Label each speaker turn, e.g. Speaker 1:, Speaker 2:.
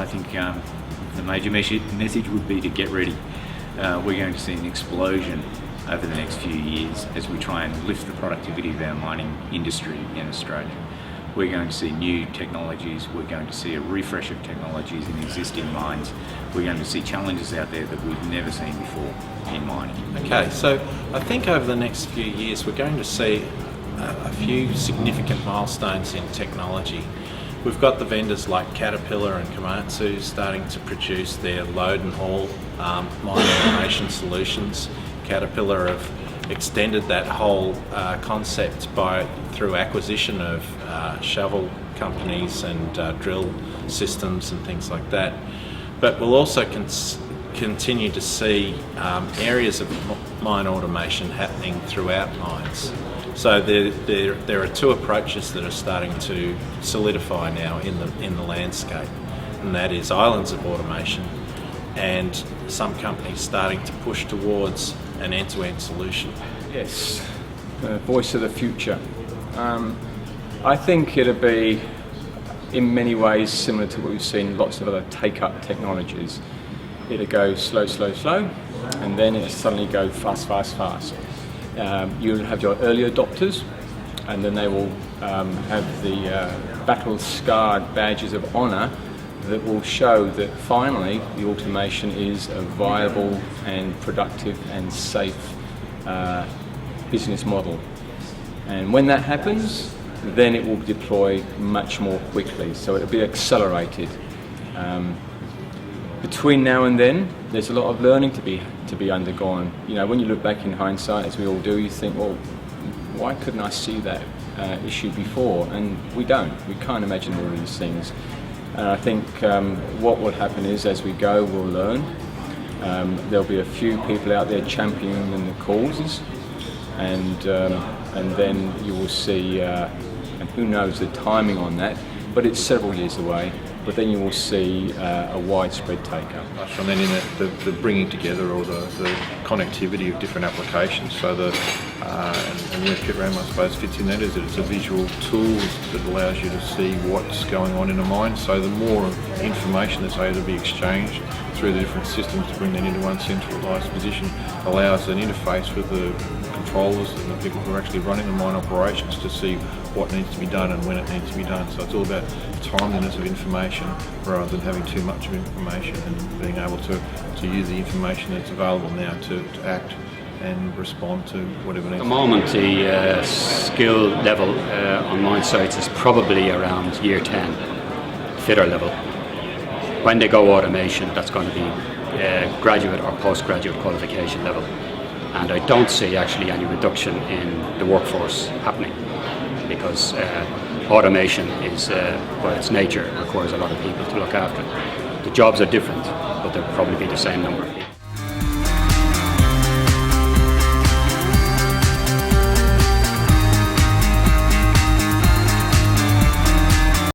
Speaker 1: think the major message would be to get ready. We're going to see an explosion over the next few years as we try and lift the productivity of our mining industry in Australia. We're going to see new technologies, we're going to see a refresh of technologies in existing mines, we're going to see challenges out there that we've never seen before in mining.
Speaker 2: Okay, so I think over the next few years we're going to see a few significant milestones in technology. We've got the vendors like Caterpillar and Komatsu starting to produce their load and haul mine automation solutions. Caterpillar have extended that whole concept through acquisition of shovel companies and drill systems and things like that. But we'll also continue to see areas of mine automation happening throughout mines. So there are two approaches that are starting to solidify now in the landscape, and that is islands of automation, and some companies starting to push towards an end-to-end solution.
Speaker 3: Yes, the voice of the future. I think it'll be in many ways similar to what we've seen lots of other take-up technologies. It'll go slow, slow, slow, and then it'll suddenly go fast, fast, fast. You'll have your early adopters, and then they will have the battle-scarred badges of honour that will show that finally the automation is a viable and productive and safe business model. And when that happens, then it will deploy much more quickly, so it'll be accelerated. Between now and then, there's a lot of learning to be undergone. You know, when you look back in hindsight, as we all do, you think, well, why couldn't I see that issue before? And we don't. We can't imagine all these things. And I think what will happen is, as we go, we'll learn. There'll be a few people out there championing the causes, and then you will see, and who knows the timing on that, but it's several years away. But then you will see a widespread take-up.
Speaker 4: And then in the bringing together or the connectivity of different applications. So and where PitRAM I suppose fits in that is that it's a visual tool that allows you to see what's going on in a mine. So the more information that's able to be exchanged through the different systems to bring that into one centralised position allows an interface with the controllers and the people who are actually running the mine operations to see what needs to be done and when it needs to be done. So it's all about timeliness of information rather than having too much of information, and being able to use the information that's available now to act and respond to whatever needs.
Speaker 5: At the moment, the skill level on mine sites is probably around year 10, fitter level. When they go automation, that's going to be graduate or postgraduate qualification level. And I don't see actually any reduction in the workforce happening, because automation is, by its nature, requires a lot of people to look after. The jobs are different, but there'll probably be the same number of people.